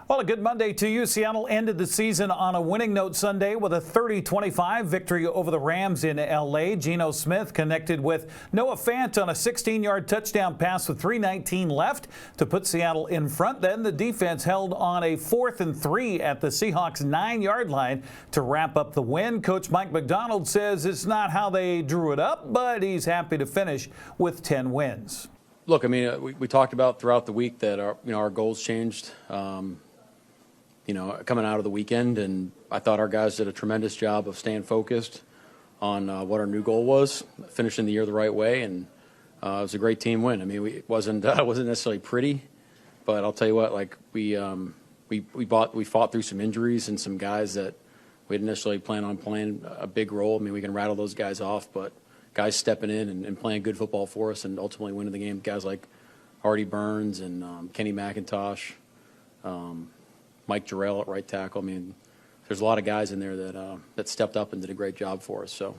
Well, a good Monday to you. Seattle ended the season on a winning note Sunday with a 30-25 victory over the Rams in L.A. Geno Smith connected with Noah Fant on a 16-yard touchdown pass with 3:19 left to put Seattle in front. Then the defense held on a 4th and 3 at the Seahawks 9-yard line to wrap up the win. Coach Mike Macdonald says it's not how they drew it up, but he's happy to finish with 10 wins. Look, I mean, we talked about throughout the week that our goals changed. Coming out of the weekend, and I thought our guys did a tremendous job of staying focused on what our new goal was, finishing the year the right way, and it was a great team win. I mean, it wasn't necessarily pretty, but I'll tell you what, like we fought through some injuries and some guys that we didn't necessarily plan on playing a big role. I mean, we can rattle those guys off, but guys stepping in and playing good football for us and ultimately winning the game. Guys like Artie Burns and Kenny McIntosh. Mike Jarrell at right tackle. I mean, there's a lot of guys in there that stepped up and did a great job for us. So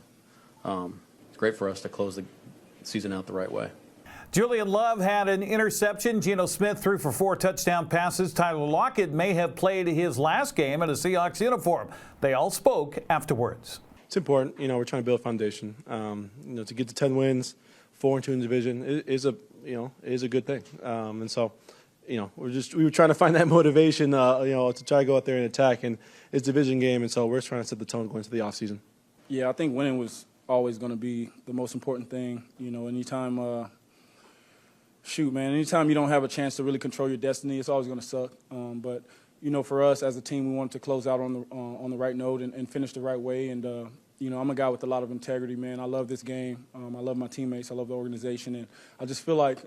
it's great for us to close the season out the right way. Julian Love had an interception. Geno Smith threw for 4 touchdown passes. Tyler Lockett may have played his last game in a Seahawks uniform. They all spoke afterwards. It's important. We're trying to build a foundation. To get to 10 wins, 4-2 in the division is a good thing. And so. We were trying to find that motivation, to try to go out there and attack, and it's a division game, and so we're trying to set the tone going into the offseason. Yeah, I think winning was always going to be the most important thing. Anytime you don't have a chance to really control your destiny, it's always going to suck. But for us as a team, we wanted to close out on the right note and finish the right way. And I'm a guy with a lot of integrity, man. I love this game. I love my teammates. I love the organization, and I just feel like.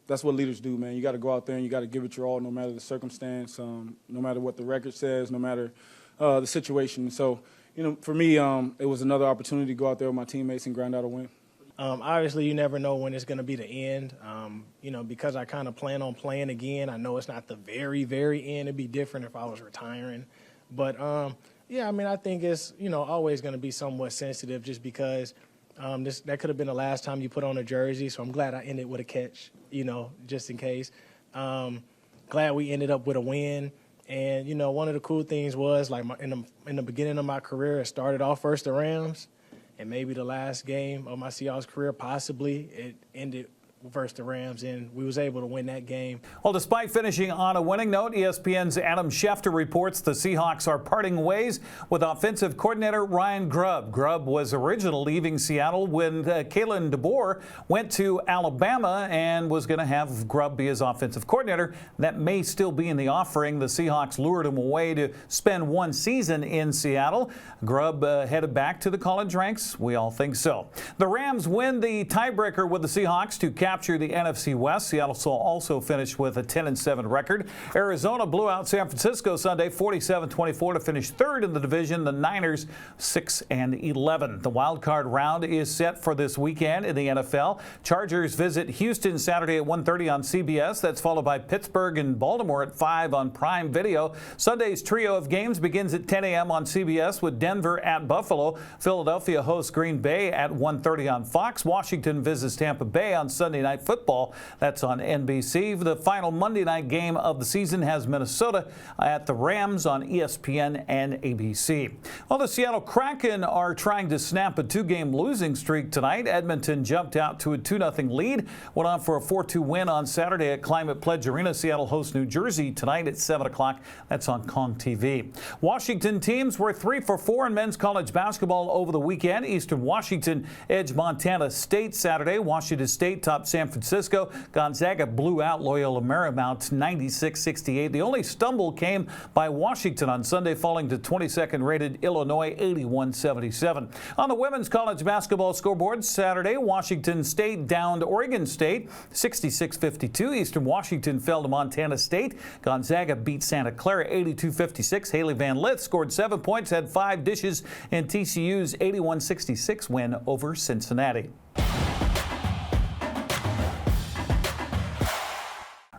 That's what leaders do, man. You got to go out there and you got to give it your all, no matter the circumstance, no matter what the record says, no matter the situation. So, for me, it was another opportunity to go out there with my teammates and grind out a win. Obviously, you never know when it's going to be the end. Because I kind of plan on playing again. I know it's not the very, very end. It'd be different if I was retiring. But, I think it's, always going to be somewhat sensitive just because that could have been the last time you put on a jersey, so I'm glad I ended with a catch, just in case. Glad we ended up with a win. And, one of the cool things was, like, in the beginning of my career, it started off versus the Rams, and maybe the last game of my Seahawks career, possibly, it ended versus the Rams, and we was able to win that game. Well, despite finishing on a winning note, ESPN's Adam Schefter reports the Seahawks are parting ways with offensive coordinator Ryan Grubb. Grubb was originally leaving Seattle when Kalen DeBoer went to Alabama and was going to have Grubb be his offensive coordinator. That may still be in the offering. The Seahawks lured him away to spend one season in Seattle. Grubb headed back to the college ranks. We all think so. The Rams win the tiebreaker with the Seahawks to capture the NFC West. Seattle also finished with a 10-7 record. Arizona blew out San Francisco Sunday 47-24 to finish third in the division. The Niners 6-11. The wild card round is set for this weekend in the NFL. Chargers visit Houston Saturday at 1:30 on CBS. That's followed by Pittsburgh and Baltimore at 5 on Prime Video. Sunday's trio of games begins at 10 a.m. on CBS with Denver at Buffalo. Philadelphia hosts Green Bay at 1:30 on Fox. Washington visits Tampa Bay on Sunday Night Football. That's on NBC. The final Monday night game of the season has Minnesota at the Rams on ESPN and ABC. Well, the Seattle Kraken are trying to snap a 2-game losing streak tonight. Edmonton jumped out to a 2-0 lead, went on for a 4-2 win on Saturday at Climate Pledge Arena. Seattle hosts New Jersey tonight at 7 o'clock. That's on Kong TV. Washington teams were 3 for 4 in men's college basketball over the weekend. Eastern Washington edged Montana State Saturday. Washington State topped San Francisco. Gonzaga blew out Loyola Marymount 96-68. The only stumble came by Washington on Sunday, falling to 22nd rated Illinois 81-77. On the women's college basketball scoreboard Saturday, Washington State downed Oregon State 66-52. Eastern Washington fell to Montana State. Gonzaga beat Santa Clara 82-56. Haley Van Lith scored 7 points, had 5 dishes in TCU's 81-66 win over Cincinnati.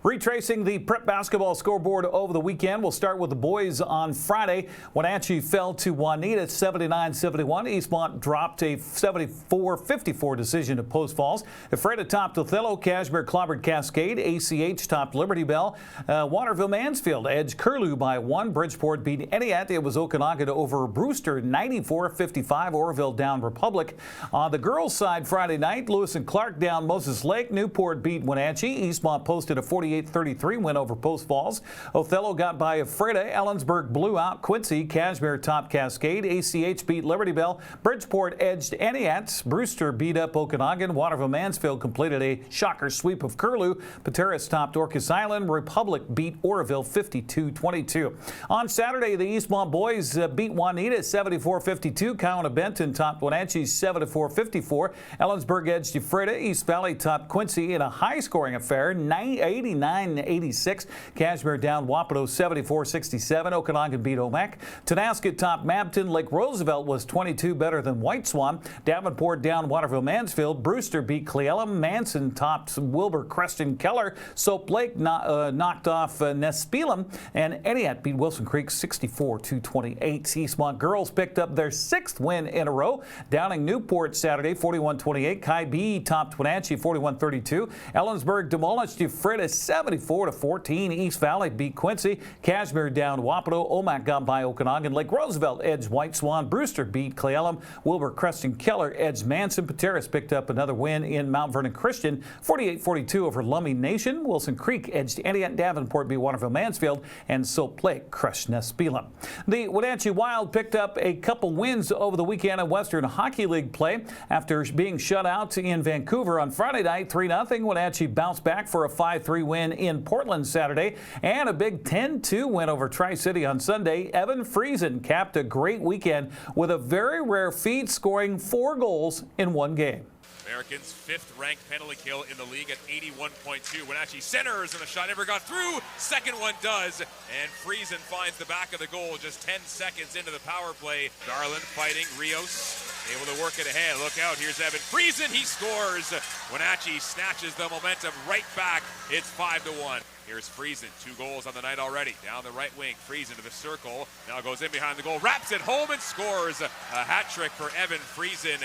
Retracing the prep basketball scoreboard over the weekend, we'll start with the boys on Friday. Wenatchee fell to Juanita 79-71. Eastmont dropped a 74-54 decision to Post Falls. Ephrata topped Othello. Cashmere clobbered Cascade. ACH topped Liberty Bell. Waterville Mansfield edged Curlew by 1. Bridgeport beat Entiat. It was Okanagan over Brewster 94-55. Oroville down Republic. On the girls' side Friday night, Lewis and Clark down Moses Lake. Newport beat Wenatchee. Eastmont posted a 48-33 win over Post Falls. Othello got by Ephrata. Ellensburg blew out Quincy. Cashmere topped Cascade. ACH beat Liberty Bell. Bridgeport edged Entiat. Brewster beat up Okanagan. Waterville Mansfield completed a shocker sweep of Curlew. Pateros topped Orcas Island. Republic beat Oroville 52-22. On Saturday, the Eastmont boys beat Juanita 74-52. Cowan of Benton topped Wenatchee 7-4-54. Ellensburg edged Ephrata. East Valley topped Quincy in a high-scoring affair 89-86. Cashmere down Wapato 74-67. Okanagan beat Omak. Tonasket topped Mabton. Lake Roosevelt was 22 better than White Swan. Davenport down Waterville Mansfield. Brewster beat Cleella. Manson topped Wilbur Creston Keller. Soap Lake knocked off Nespelem. And Entiat beat Wilson Creek 64-28. Eastmont girls picked up their 6th win in a row. Downing Newport Saturday 41-28. Kai B topped Wenatchee 41-32. Ellensburg demolished Ephrata 74-14. East Valley beat Quincy. Cashmere down Wapato. Omak got by Okanagan. Lake Roosevelt edged White Swan. Brewster beat Cleellum. Wilbur Creston Keller edged Manson. Pateros picked up another win in Mount Vernon Christian 48-42 over Lummi Nation. Wilson Creek edged Entiat. Davenport beat Waterville Mansfield. And Soap Lake crushed Nespelem. The Wenatchee Wild picked up a couple wins over the weekend in Western Hockey League play after being shut out in Vancouver on Friday night 3-0. Wenatchee bounced back for a 5-3 win in Portland Saturday and a big 10-2 win over Tri-City on Sunday. Evan Friesen capped a great weekend with a very rare feat, scoring 4 goals in one game. Americans' 5th-ranked penalty kill in the league at 81.2. Wenatchee centers and the shot never got through. Second one does, and Friesen finds the back of the goal just 10 seconds into the power play. Garland fighting Rios, able to work it ahead. Look out, here's Evan Friesen. He scores. Wenatchee snatches the momentum right back. It's 5-1. Here's Friesen, 2 goals on the night already. Down the right wing, Friesen to the circle. Now goes in behind the goal, wraps it home and scores. A hat trick for Evan Friesen.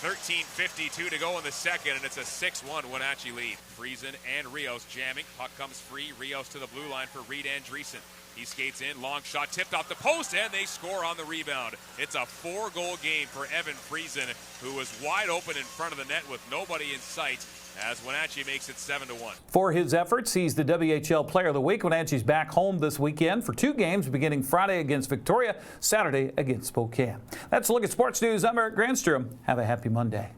13:52 to go in the second, and it's a 6-1 Wenatchee lead. Friesen and Rios jamming. Puck comes free. Rios to the blue line for Reed Andreessen. He skates in, long shot tipped off the post, and they score on the rebound. It's a 4-goal game for Evan Friesen, who was wide open in front of the net with nobody in sight, as Wenatchee makes it 7-1. For his efforts, he's the WHL Player of the Week. Wenatchee's back home this weekend for 2 games, beginning Friday against Victoria, Saturday against Spokane. That's a look at sports news. I'm Eric Granstrom. Have a happy Monday.